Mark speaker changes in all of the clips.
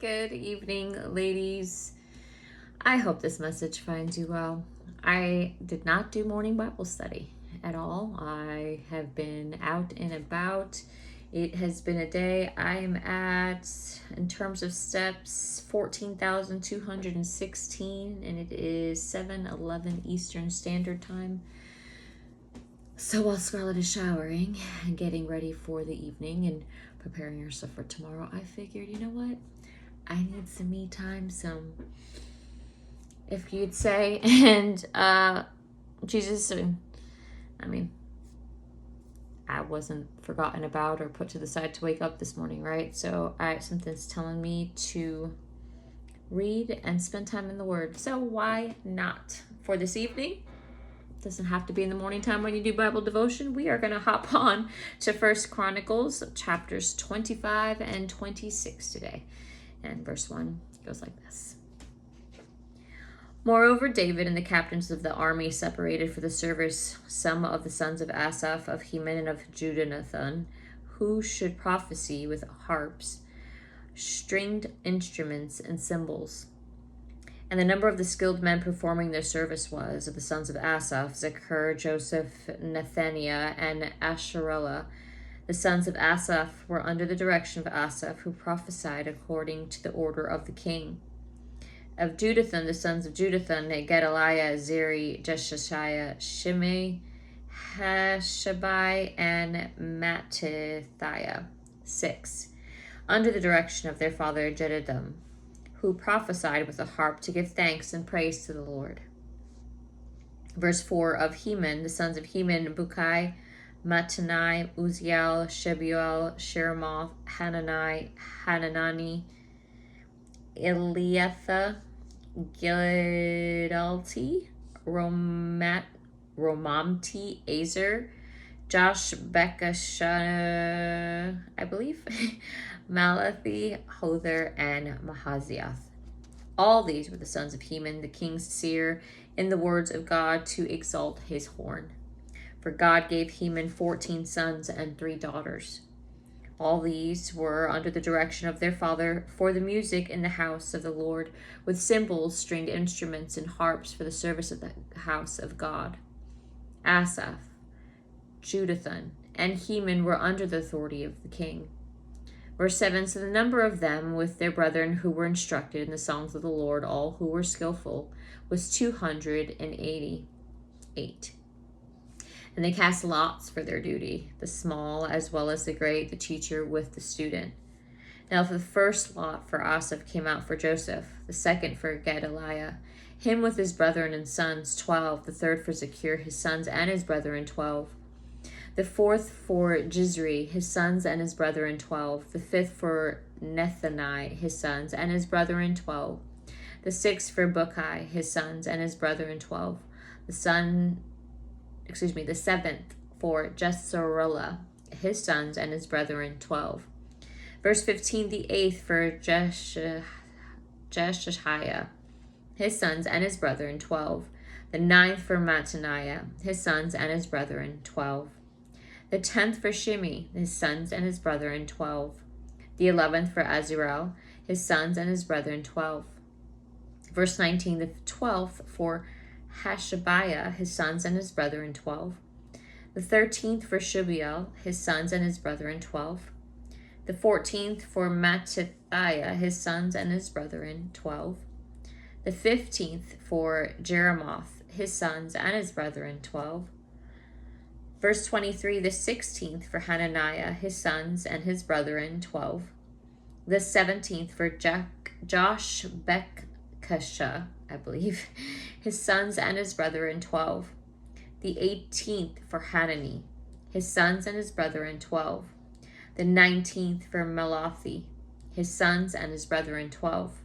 Speaker 1: Good evening, ladies. I hope this message finds you well. I did not do morning Bible study at all. I have been out and about. It has been a day. I am at, in terms of steps, 14,216, and it is 7:11 Eastern Standard Time. So while Scarlett is showering and getting ready for the evening and preparing herself for tomorrow, I figured, you know what? I need some me time, some, if you'd say, and Jesus, I wasn't forgotten about or put to the side to wake up this morning, right? So something's telling me to read and spend time in the Word. So why not? For this evening, doesn't have to be in the morning time when you do Bible devotion. We are going to hop on to 1 Chronicles chapters 25 and 26 today. And verse 1 goes like this. Moreover, David and the captains of the army separated for the service some of the sons of Asaph, of Heman, and of Jeduthun, who should prophesy with harps, stringed instruments, and cymbals. And the number of the skilled men performing their service was, of the sons of Asaph, Zechar, Joseph, Nethaniah, and Asherella. The sons of Asaph were under the direction of Asaph, who prophesied according to the order of the king. Of Jeduthun, the sons of Jeduthun, Gedaliah, Zeri, Jeshishiah, Shimei, Hashabai, and Mattithiah. 6. Under the direction of their father Jeduthun, who prophesied with a harp to give thanks and praise to the Lord. Verse 4. Of Heman, the sons of Heman, Bukai, Mattanai, Uziel, Shebuel, Sheremoth, Hanani, Eliatha, Gidalti, Romamti, Azer, Josh, Bekashah, I believe, Malathi, Hother, and Mahaziath. All these were the sons of Heman, the king's seer, in the words of God to exalt his horn. For God gave Heman 14 sons and 3 daughters. All these were under the direction of their father for the music in the house of the Lord, with cymbals, stringed instruments, and harps for the service of the house of God. Asaph, Jeduthun, and Heman were under the authority of the king. Verse 7, so the number of them with their brethren who were instructed in the songs of the Lord, all who were skillful, was 288. And they cast lots for their duty, the small as well as the great, the teacher with the student. Now the first lot for Asaph came out for Joseph, the second for Gedaliah, him with his brethren and sons, 12, the third for Zechar, his sons and his brethren, 12. The fourth for Jizri, his sons and his brethren, 12. The fifth for Nethaniah, his sons and his brethren, 12. The sixth for Bukai, his sons and his brethren, 12. The seventh for Jesarela, his sons and his brethren, 12. Verse 15, the eighth for Jeshishiah, his sons and his brethren, 12. The ninth for Mattaniah, his sons and his brethren, 12. The 10th for Shimei, his sons and his brethren, 12. The 11th for Azarel, his sons and his brethren, 12. Verse 19, the 12th for Hashabiah, his sons and his brethren, 12. The 13th for Shebuel, his sons and his brethren, 12. The 14th for Mattithiah, his sons and his brethren, 12. The 15th for Jeremoth, his sons and his brethren, 12. Verse 23, the 16th for Hananiah, his sons and his brethren, 12. The 17th for Josh Bekashah, I believe, his sons and his brethren, 12. The 18th for Hanani, his sons and his brethren, 12. The 19th for Malathi, his sons and his brethren, 12.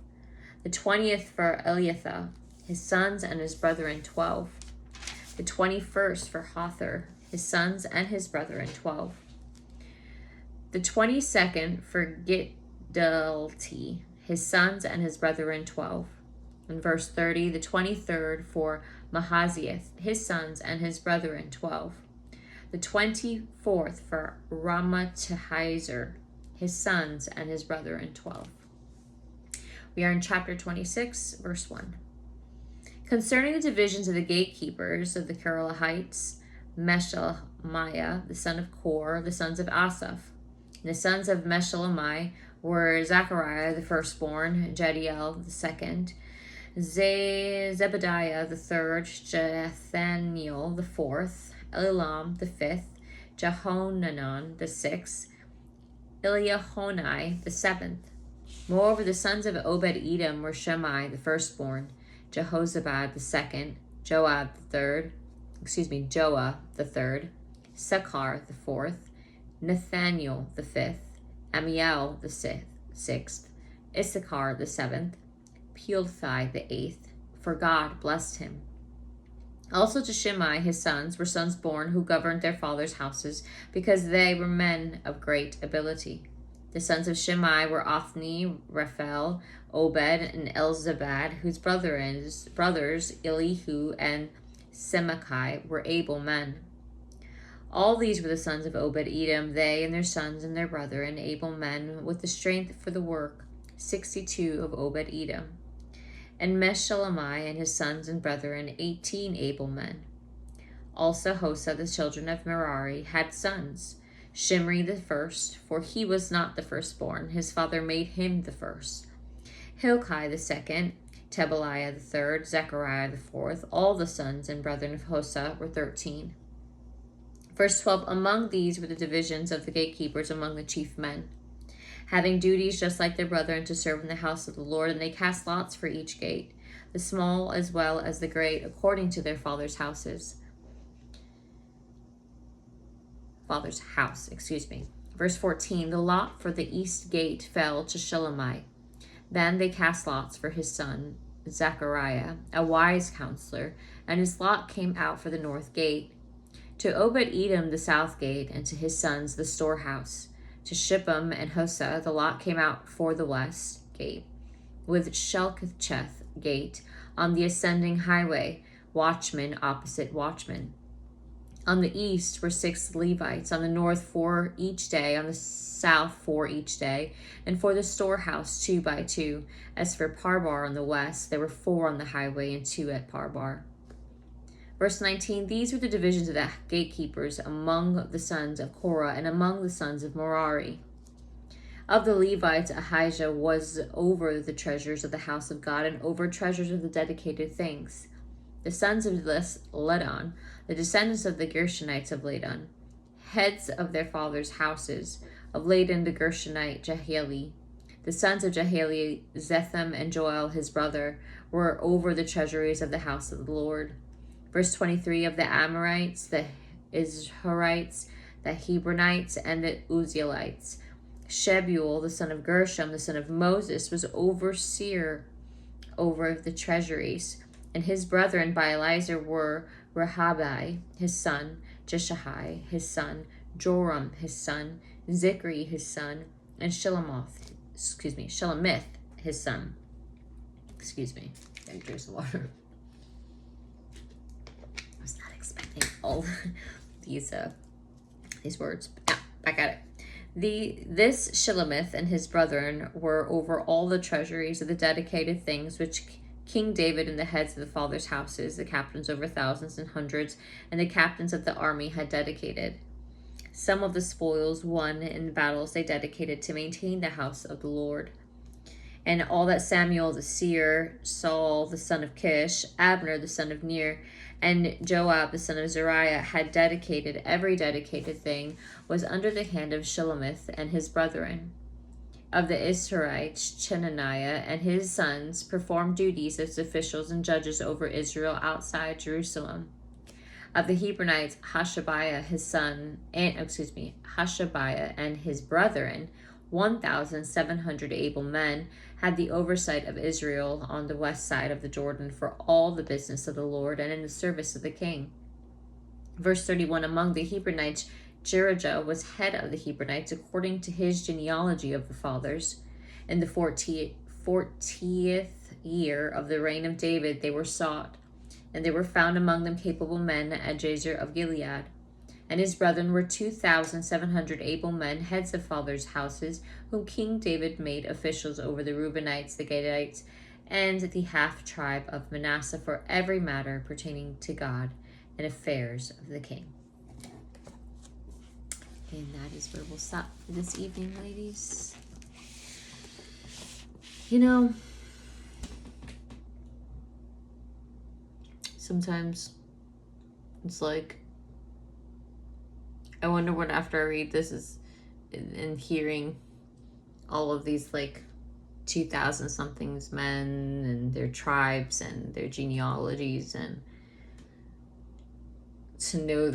Speaker 1: The 20th for Eliatha, his sons and his brethren, 12. The 21st for Hother, his sons and his brethren, 12. The 22nd for Gidalti, his sons and his brethren, 12. In verse 30, the 23rd for Mahaziath, his sons and his brethren, 12. The 24th for Ramattizer, his sons and his brethren, 12. We are in chapter 26, verse 1. Concerning the divisions of the gatekeepers of the Korahites, Meshelemiah, the son of Korah, the sons of Asaph. And the sons of Meshelemiah were Zechariah the firstborn, Jediel the second, Zebediah the third, Jethaniel the fourth, Elam the fifth, Jehonanan the sixth, Eliahonai the seventh. Moreover, the sons of Obed-Edom were Shimei the firstborn, Jehozabad the second, Joah the third, Sechar the fourth, Nathaniel the fifth, Amiel the sixth, Issachar the seventh, Peulthai the eighth, for God blessed him. Also to Shimei his sons were sons born who governed their father's houses, because they were men of great ability. The sons of Shimei were Othni, Raphael, Obed, and Elzabad, whose brothers Elihu and Semachi were able men. All these were the sons of Obed-Edom, they and their sons and their brethren, able men with the strength for the work, 62 of Obed-Edom. And Meshelemiah and his sons and brethren, 18 able men. Also Hosa, the children of Merari, had sons. Shimri the first, for he was not the firstborn, his father made him the first. Hilkai the second, Tebaliah the third, Zechariah the fourth. All the sons and brethren of Hosa were 13. Verse 12, among these were the divisions of the gatekeepers among the chief men, having duties just like their brethren to serve in the house of the Lord, and they cast lots for each gate, the small as well as the great, according to their father's house. Verse 14, the lot for the east gate fell to Shelomite. Then they cast lots for his son Zechariah, a wise counselor, and his lot came out for the north gate. To Obed-Edom the south gate, and to his sons the storehouse. To Shippam and Hosa the lot came out for the west gate, with Shelkethcheth gate on the ascending highway, watchman opposite watchman. On the east were 6 Levites, on the north 4 each day, on the south 4 each day, and for the storehouse 2 by 2. As for Parbar on the west, there were 4 on the highway and 2 at Parbar. Verse 19, these were the divisions of the gatekeepers among the sons of Korah and among the sons of Merari. Of the Levites, Ahijah was over the treasures of the house of God and over treasures of the dedicated things. The sons of Ledon, the descendants of the Gershonites of Ledon, heads of their fathers' houses, of Ledon the Gershonite Jehieli. The sons of Jehieli, Zetham and Joel his brother, were over the treasuries of the house of the Lord. Verse 23, of the Amorites, the Izharites, the Hebronites, and the Uzzielites. Shebuel, the son of Gershom, the son of Moses, was overseer over the treasuries. And his brethren by Eliezer were Rehabai, his son, Jeshahai, his son, Joram, his son, Zikri, his son, and Shelemith, his son. I drink some water. I was not expecting all these words. Yeah, back at it. This Shelemith and his brethren were over all the treasuries of the dedicated things which King David and the heads of the fathers' houses, the captains over thousands and hundreds, and the captains of the army had dedicated. Some of the spoils won in the battles they dedicated to maintain the house of the Lord. And all that Samuel the seer, Saul the son of Kish, Abner the son of Ner, and Joab the son of Zeruiah had dedicated, every dedicated thing was under the hand of Shelemith and his brethren. Of the Israelites, Chenaniah and his sons performed duties as officials and judges over Israel outside Jerusalem. Of the Hebronites, Hashabiah and his brethren, 1,700 able men, had the oversight of Israel on the west side of the Jordan for all the business of the Lord and in the service of the king. Verse 31, among the Hebronites, Jerijah was head of the Hebronites according to his genealogy of the fathers. In the 40th year of the reign of David they were sought, and there were found among them capable men at Jazer of Gilead. And his brethren were 2,700 able men, heads of fathers' houses, whom King David made officials over the Reubenites, the Gadites, and the half-tribe of Manasseh for every matter pertaining to God and affairs of the king. And that is where we'll stop for this evening, ladies. You know, sometimes it's like, I wonder what after I read this is, and hearing all of these like 2,000 somethings men and their tribes and their genealogies, and to know